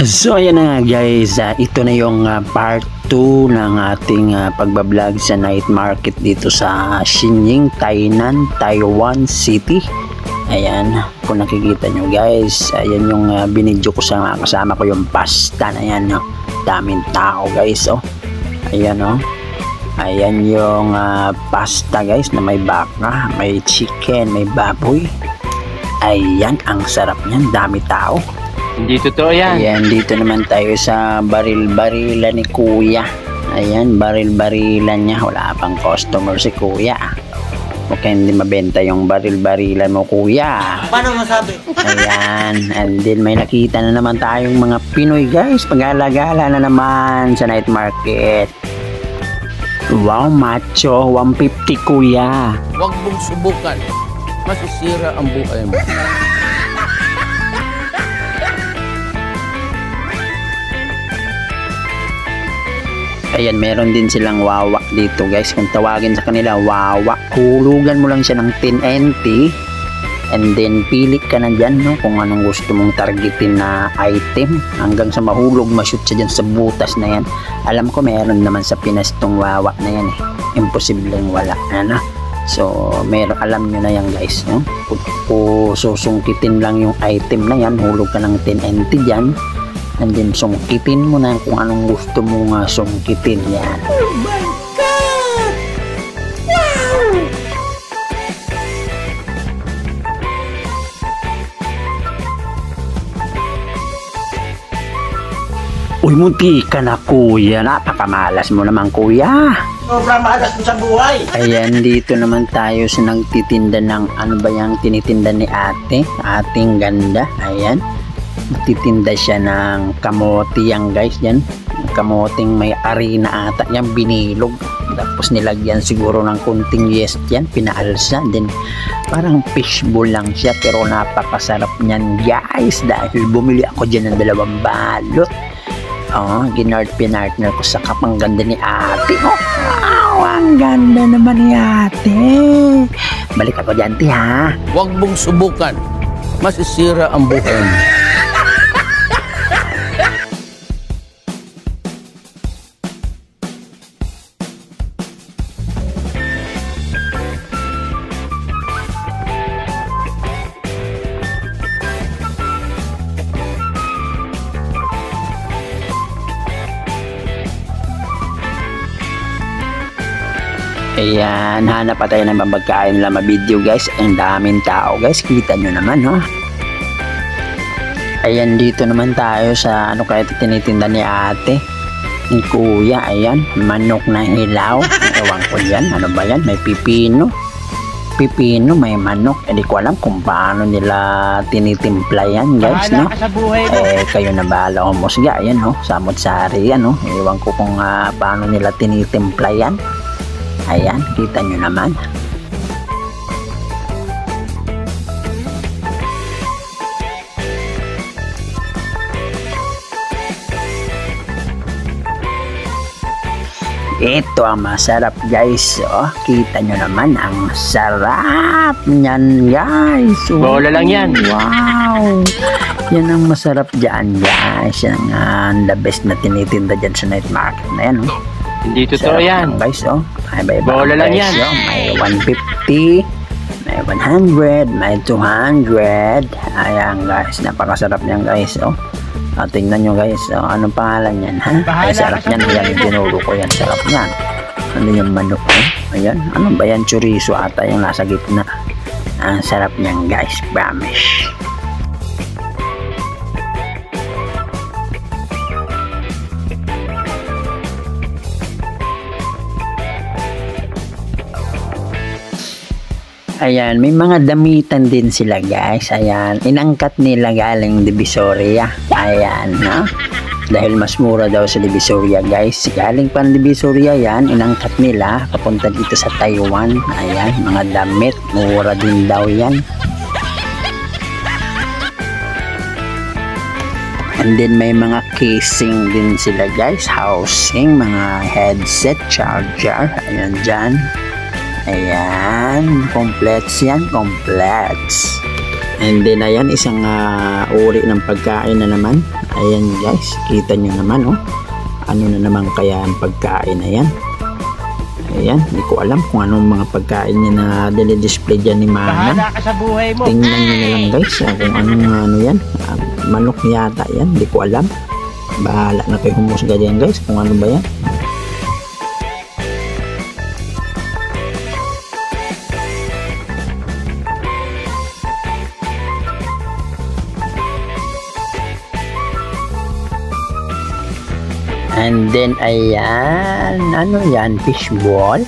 So ayan na nga guys, ito na yung part 2 ng ating pagbablog sa night market dito sa Xinying, Tainan, Taiwan City. Ayan, kung nakikita nyo guys, ayan yung binidyo ko sa kasama ko yung pasta na yan, no? Daming tao guys, oh. Ayan, oh. Ayan yung pasta guys na may baka, may chicken, may baboy. Ayan, ang sarap niyan, dami tao. Hindi totoo yan. Ayan, dito naman tayo sa baril-barilan ni Kuya. Ayan, baril-barilan niya. Wala pang customer si Kuya. Okay, hindi mabenta yung baril-barilan mo, Kuya. Paano masabi? Ayan, and then may nakita na naman tayong mga Pinoy guys. Pag-alagala na naman sa night market. Wow, macho, 150 Kuya. Huwag mong subukan. Masisira ang buhay mo. Ayan, meron din silang wawak dito guys. Kung tawagin sa kanila wawak, hulugan mo lang siya ng 10 NT and then pili ka na dyan, no, kung anong gusto mong targetin na item hanggang sa mahulog, mashoot siya dyan sa butas na yan. Alam ko meron naman sa Pinas tong wawak na yan, eh. Imposibleng wala, ano? So meron, alam nyo na yan guys, no? Kung susungkitin lang yung item na yan, hulog ka ng 10 NT dyan and then sungkitin mo na kung anong gusto mo nga sungkitin yan. Oh my God! Wow! Uy, munti ka na Kuya, napakamalas mo naman Kuya. Sobrang maalas mo sa buhay. Ayan, dito naman tayo sa nagtitinda ng ano ba yung tinitinda ni ate, ating ganda. Ayan, titinda siya ng kamote yan guys, yan kamoting may arena ata yan, binilog tapos nilagyan siguro ng kunting yes yan, pinaalsa din, parang fishbowl lang siya pero napakasarap niyan guys dahil bumili ako dyan ng 2 balot. Oh, pinartner ko sa kapang ganda ni ate. Oh, wow, ang ganda naman ni ate. Balik ako dyan ha. Huwag mong subukan. Masisira ang buhay mo. Ayan, hanap pa tayo ng pagkain nila ma-video guys. Ang daming tao guys, kita nyo naman, no? Ayan, dito naman tayo sa ano kaya tinitinda ni ate, ni Kuya. Ayan, manok na hilaw. Ewan ko yan, ano ba yan? May pipino, may manok. Hindi ko alam kung paano nila tinitimpla yan guys, no? Kayo na bahala umusga. Ayan, no? Samot-sari yan, no? Ewan ko kung paano nila tinitimpla yan. Ayan, kita nyo naman. Ito ang masarap guys, oh. Kita nyo naman ang sarap niyan guys. Bola lang yan. Wow, yan ang masarap dyan guys. Yan ang the best na tinitinda dyan sa night market na yan, oh. Hindi totoo yan. Guys, oh. Iba-iba bola lang yan. Oh. May 150, may 100, may 200. Ayan guys, napakasarap niyan guys, oh. Tingnan nyo guys, oh. Anong pangalan yan, ha? Ay, sarap yan. Yan, tinuro ko yan. Sarap yan. Ano yung manok, eh? Ayan, ano ba yan? Chorizo ata yung nasa gitna. Ang sarap niyan guys, promise. Ayan, may mga damitan din sila guys. Ayan, inangkat nila galing Divisoria. Ayan, no? Dahil mas mura daw sa Divisoria guys. Galing pang Divisoria yan, inangkat nila papunta dito sa Taiwan. Ayan, mga damit, mura din daw yan. And then may mga casing din sila guys, housing, mga headset, charger. Ayan dyan. Ayan, completes yan, completes. And then ayan, isang uri ng pagkain na naman. Ayan guys, kita nyo naman oh. Ano na naman kaya ang pagkain na yan. Ayan, hindi ko alam kung anong mga pagkain niya na dili-display dyan ni Manang. Bahala ka sa buhay mo. Tingnan nyo na lang guys kung anong ano yan. Manok yata yan, hindi ko alam. Bahala na kayo humusga dyan guys kung ano ba yan. And then, ayan, ano yan, fishball.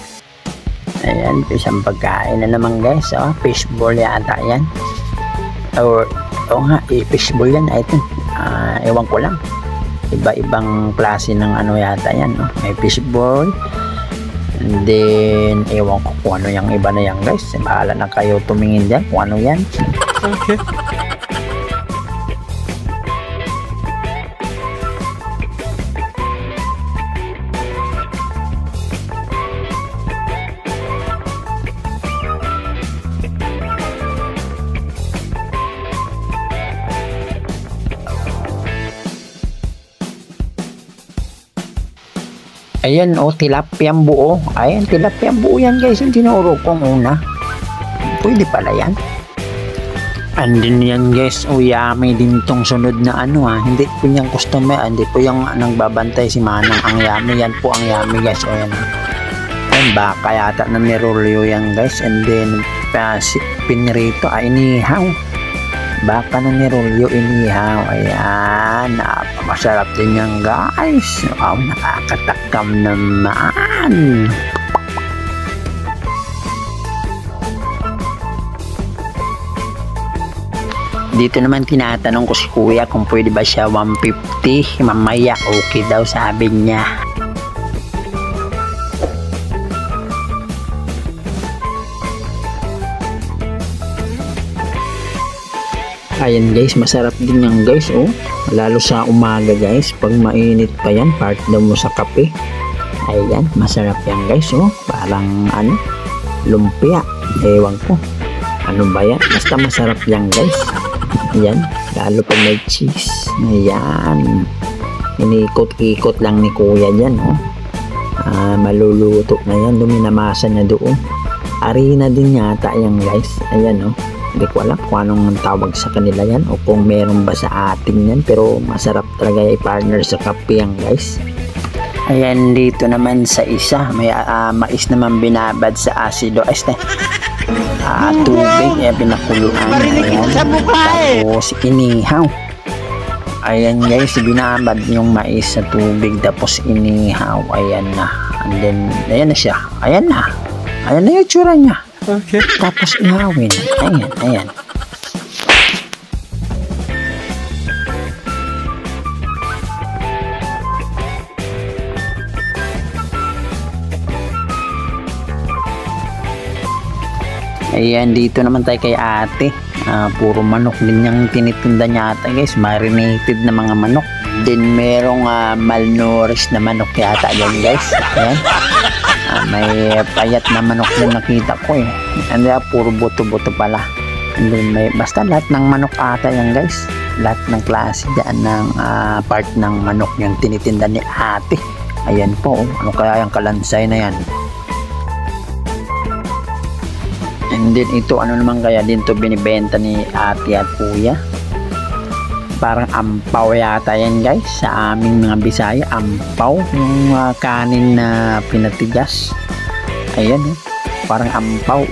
Ayan, isang pagkain na naman guys, oh, fishball yata yan. Or, nga, fishball yan, I think. Ewan ko lang. Iba-ibang klase ng ano yata yan, no? May fishball. And then, ewan ko kung ano yung iba na yan guys. Bahala na kayo tumingin dyan kung ano yan. Okay. Ayan, oh, tilapiyang buo. Ayan, tilapiyang buo yan guys. Yung tinuro kong una. Pwede pala yan. And then yan guys, oh, yummy din tong sunod na ano Hindi po yung customer, hindi po yung nagbabantay si Manang. Ang yummy, yan po ang yummy guys. Ayan. Ayan, baka yata na nirolyo yan guys. And then, pinrito, inihaw. Baka na nirolyo, inihaw. Ayan, masarap din yan guys. Wow, nakakatakam naman. Dito naman tinatanong ko si kuya kung pwede ba siya 150. Mamaya okay daw sabi niya. Ayan guys, masarap din yan guys, oh. Lalo sa umaga guys, pag mainit pa yan, part daw mo sa kape. Ayan, masarap yan guys, oh. Parang ano, lumpia. Ewan ko. Ano ba yan? Basta masarap yan guys. Ayan, lalo pag may cheese. Ayan. Inikot-ikot lang ni kuya dyan, oh. Maluluto na yan, luminamasa niya doon. Harina din yata yan guys. Ayan, oh. Hindi ko alam kung anong tawag sa kanila yan o kung meron ba sa atin yan, pero masarap talaga i-partner sa kape yan guys. Ayan, dito naman sa isa may mais naman binabad sa asido tubig, pinakuluan. Ayan, tapos inihaw. Ayan guys, binabad yung mais sa tubig tapos inihaw. Ayan na, and then ayan na siya. Ayan na yung tsura niya. Okay. Tapos ihawin. Ayan, ayan. Ayan, dito naman tayo kay ate. Puro manok din yung tinitinda niya ata guys. Marinated na mga manok. Then merong malnourished na manok yata yan guys. Ayan. May payat na manok din nakita ko eh. And puro buto-buto pala. And then may basta lahat ng manok ata yan guys. Lahat ng klase dyan ng part ng manok yung tinitinda ni ate. Ayan po, ano kaya yung kalansay na yan. And then ito, ano naman kaya din to binibenta ni ate at kuya. Parang ampaw yata yan guys. Sa aming mga Bisaya, ampaw. Yung kanin na pinatigas. Ayan, parang ampaw.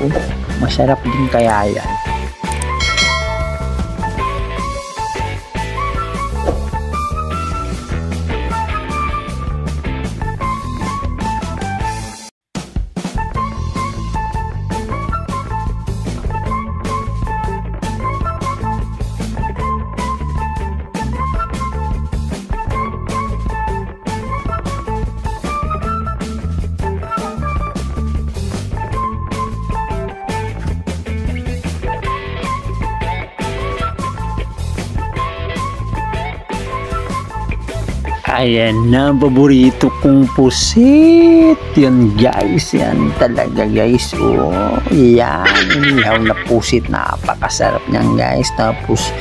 Masarap din kaya yan. Ayan na, paborito kong pusit. Yan guys, yan talaga guys. Oh, yan, inihaw na pusit. Napakasarap niyan guys. Tapos,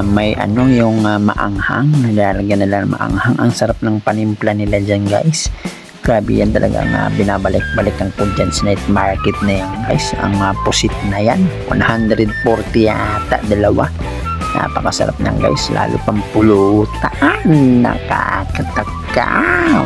may ano yung maanghang. Nalalagyan nila ng maanghang. Ang sarap ng panimpla nila dyan guys. Grabe yan talaga nga binabalik-balikan ko dyan sa night market na yan guys. Ang pusit na yan, 140 yata, dalawa. Napakasarap niyan guys, lalo pang pulutan, nakakatakam.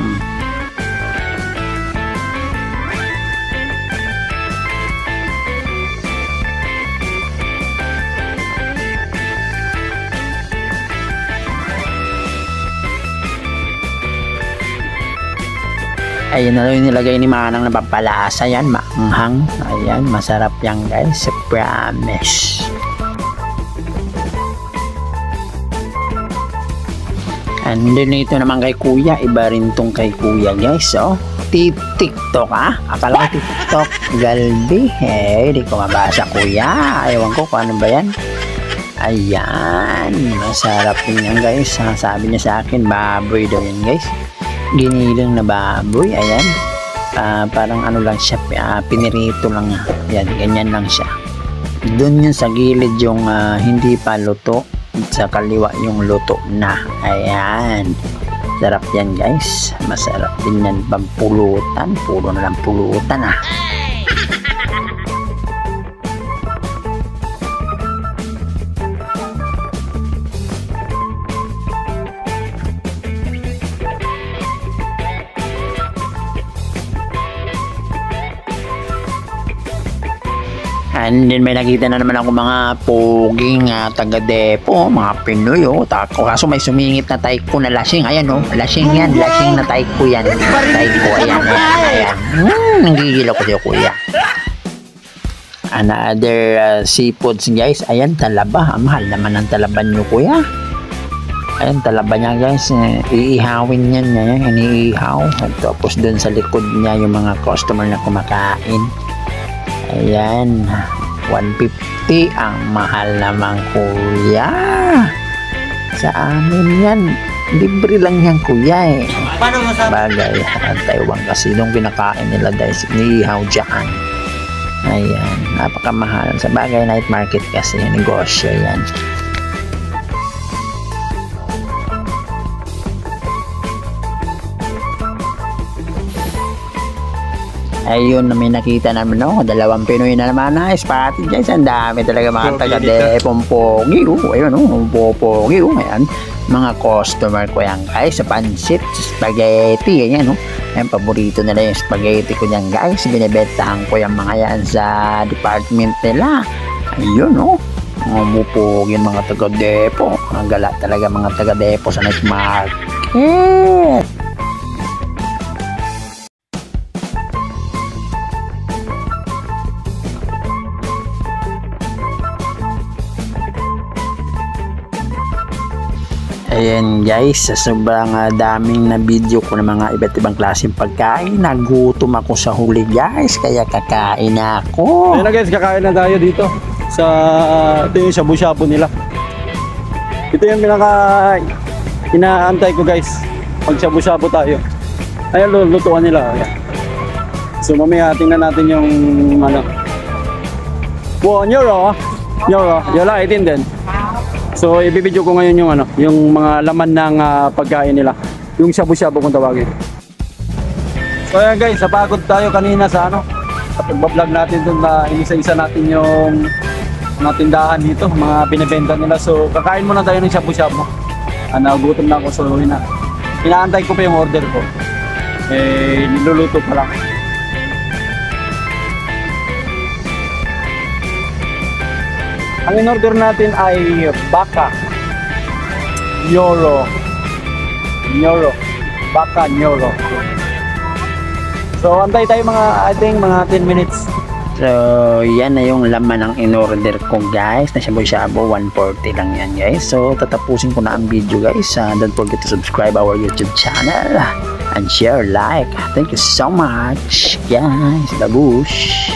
Ayun na yung nilagay ni Manang na pampalasa yan, maanghang. Ayan, masarap yan guys, promise. And then ito naman kay Kuya, iba rin tong kay Kuya guys, oh. TikTok akala ko TikTok, galbi, di ko mabasa Kuya, ewan ko kung ano ba yan. Ayan, masarap din yan guys, sabi niya sa akin, baboy daw yan guys, giniling na baboy, ayan. Parang ano lang siya, pinirito lang, yan, ganyan lang siya. Doon yun sa gilid yung hindi pa luto, sa kaliwa yung luto na. Ayan, sarap yan guys, masarap din yan pampulutan, puro na lang pulutan And then may nakita na naman ako mga poging taga-depo, mga Pinoy, kaso may sumingit na taiko na lasing. Ayan lasing yan, lasing na taiko yan. Taiko, ayan. Nanggigil ako sa'yo Kuya. Another seafoods guys, ayan, talaba. Mahal naman ang talaban nyo Kuya. Ayan, talaba niya guys, iihawin yan, iniihaw. Tapos dun sa likod niya yung mga customer na kumakain. Ayan, 150 ang mahal naman Kuya. Sa amin yan, libre lang yan Kuya Paano masabi? Bagay, Taiwan kasi nung kinakain nila dahil niihaw dyan. Ayan, napakamahal. Sa bagay, night market kasi, negosyo yan. Ayun na may nakita naman dalawang Pinoy na naman na spotted guys. Ang dami talaga mga taga-depong pogi. Ayun pogi. Ayan, mga customer ko yan guys. Sa pansit, spaghetti, ganyan Ayan, paborito nila yung spaghetti ko yan guys. Binibentahan ko yung mga yan sa department nila. Ayun mga pogi mga taga-depo. Ang gala talaga mga taga-depo sa night market. Ayan guys, sa sobrang daming na video ko ng mga iba't ibang klaseng pagkain, nagutom ako sa huli guys, kaya kakain na ako. Ayan na guys, kakain na tayo dito sa ito yung shabu-shabu nila. Ito yung inaantay ko guys, pag shabu-shabu tayo. Ayan, lutuan nila. Ayan. So mamaya tingnan natin yung Euro, you like it din. So ibibidyo ko ngayon yung mga laman ng pagkain nila, yung shabu-shabu kung tawagin. So ayan guys, napagod tayo kanina sa sa pagbablog natin dun na inisa-isa natin yung mga tindahan dito, mga binibenta nila. So kakain muna tayo ng shabu-shabu. Nagutom na ako, so inaantay ko pa yung order ko. Niluluto pa lang. Ang in-order natin ay baka Nyoro. Baka Nyoro. So antay tayo I think mga 10 minutes. So yan na yung laman ng in-order ko guys, na shabu-shabu, 140 lang yan guys. So tatapusin ko na ang video guys. Don't forget to subscribe our YouTube channel and share, like. Thank you so much guys. Babush.